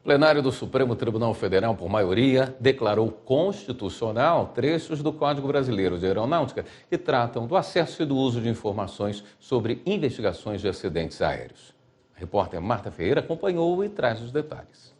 Plenário do Supremo Tribunal Federal, por maioria, declarou constitucional trechos do Código Brasileiro de Aeronáutica que tratam do acesso e do uso de informações sobre investigações de acidentes aéreos. A repórter Marta Ferreira acompanhou e traz os detalhes.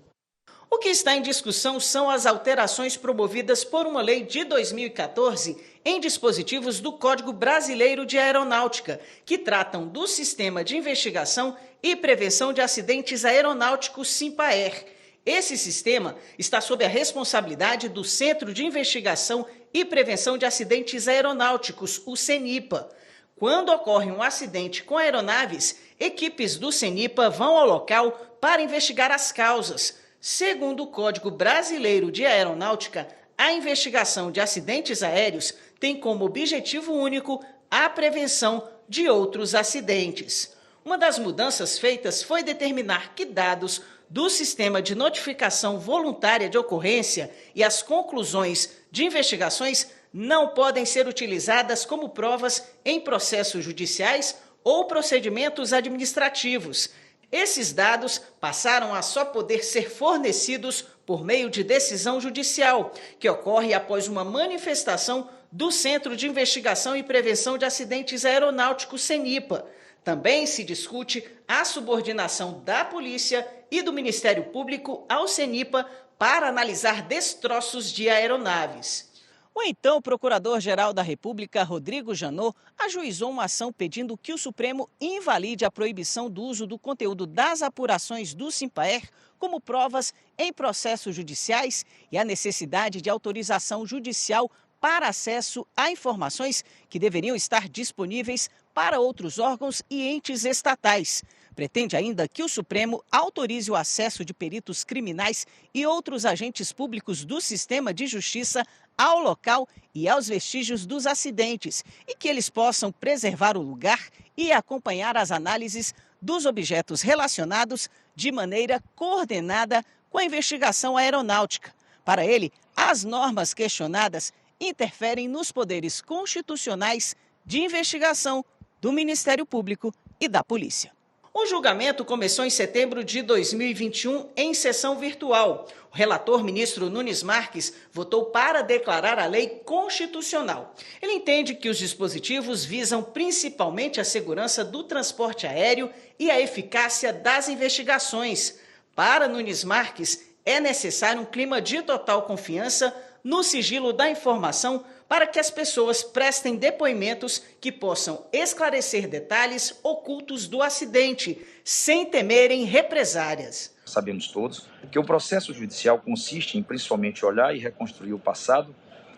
O que está em discussão são as alterações promovidas por uma lei de 2014 em dispositivos do Código Brasileiro de Aeronáutica, que tratam do Sistema de Investigação e Prevenção de Acidentes Aeronáuticos SINPAER. Esse sistema está sob a responsabilidade do Centro de Investigação e Prevenção de Acidentes Aeronáuticos, o CENIPA. Quando ocorre um acidente com aeronaves, equipes do CENIPA vão ao local para investigar as causas. Segundo o Código Brasileiro de Aeronáutica, a investigação de acidentes aéreos tem como objetivo único a prevenção de outros acidentes. Uma das mudanças feitas foi determinar que dados do Sistema de Notificação Voluntária de Ocorrência e as conclusões de investigações não podem ser utilizadas como provas em processos judiciais ou procedimentos administrativos. Esses dados passaram a só poder ser fornecidos por meio de decisão judicial, que ocorre após uma manifestação do Centro de Investigação e Prevenção de Acidentes Aeronáuticos, CENIPA. Também se discute a subordinação da Polícia e do Ministério Público ao CENIPA para analisar destroços de aeronaves. O então Procurador-Geral da República, Rodrigo Janot, ajuizou uma ação pedindo que o Supremo invalide a proibição do uso do conteúdo das apurações do SINPAER como provas em processos judiciais e a necessidade de autorização judicial para acesso a informações que deveriam estar disponíveis para outros órgãos e entes estatais. Pretende ainda que o Supremo autorize o acesso de peritos criminais e outros agentes públicos do sistema de justiça ao local e aos vestígios dos acidentes e que eles possam preservar o lugar e acompanhar as análises dos objetos relacionados de maneira coordenada com a investigação aeronáutica. Para ele, as normas questionadas interferem nos poderes constitucionais de investigação do Ministério Público e da Polícia. O julgamento começou em setembro de 2021 em sessão virtual. O relator, ministro Nunes Marques, votou para declarar a lei constitucional. Ele entende que os dispositivos visam principalmente a segurança do transporte aéreo e a eficácia das investigações. Para Nunes Marques, é necessário um clima de total confiança no sigilo da informação para que as pessoas prestem depoimentos que possam esclarecer detalhes ocultos do acidente, sem temerem represárias. Sabemos todos que o processo judicial consiste em principalmente olhar e reconstruir o passado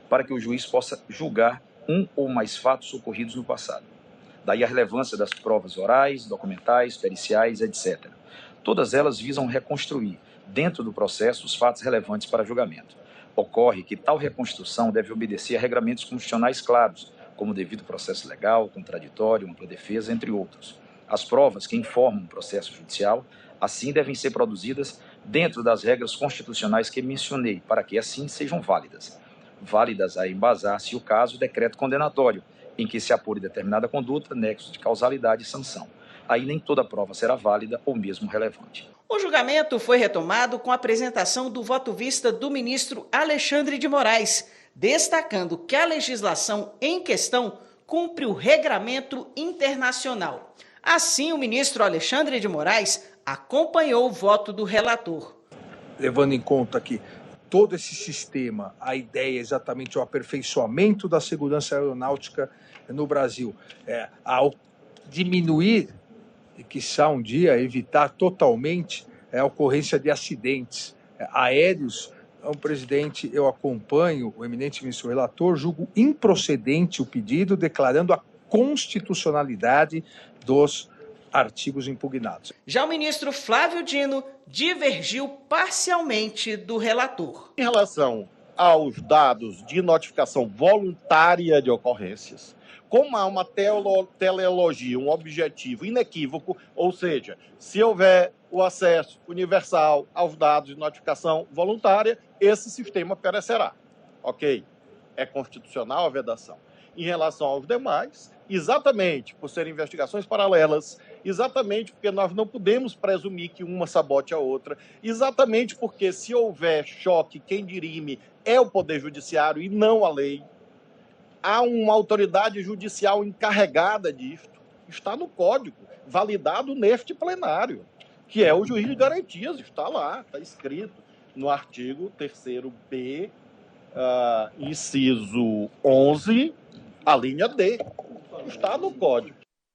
para que o juiz possa julgar um ou mais fatos ocorridos no passado. Daí a relevância das provas orais, documentais, periciais, etc. Todas elas visam reconstruir, dentro do processo, os fatos relevantes para julgamento. Ocorre que tal reconstrução deve obedecer a regramentos constitucionais claros, como o devido processo legal, contraditório, ampla defesa, entre outros. As provas que informam o processo judicial, assim, devem ser produzidas dentro das regras constitucionais que mencionei, para que assim sejam válidas. Válidas a embasar, se o caso, o decreto condenatório, em que se apure determinada conduta, nexo de causalidade e sanção. Aí nem toda prova será válida ou mesmo relevante. O julgamento foi retomado com a apresentação do voto-vista do ministro Alexandre de Moraes, destacando que a legislação em questão cumpre o regramento internacional. Assim, o ministro Alexandre de Moraes acompanhou o voto do relator. Levando em conta que todo esse sistema, a ideia é exatamente o aperfeiçoamento da segurança aeronáutica no Brasil, ao diminuir e, quiçá, um dia evitar totalmente a ocorrência de acidentes aéreos. Então, presidente, eu acompanho o eminente ministro relator, julgo improcedente o pedido, declarando a constitucionalidade dos artigos impugnados. Já o ministro Flávio Dino divergiu parcialmente do relator. Em relação aos dados de notificação voluntária de ocorrências, como há uma teleologia, um objetivo inequívoco, ou seja, se houver o acesso universal aos dados de notificação voluntária, esse sistema perecerá. Ok? É constitucional a vedação. Em relação aos demais, exatamente por serem investigações paralelas exatamente porque nós não podemos presumir que uma sabote a outra, exatamente porque se houver choque, quem dirime é o Poder Judiciário e não a lei. Há uma autoridade judicial encarregada disto, está no Código, validado neste plenário, que é o juiz de garantias, está lá, está escrito no artigo 3º-B, inciso 11, a linha D, está no Código.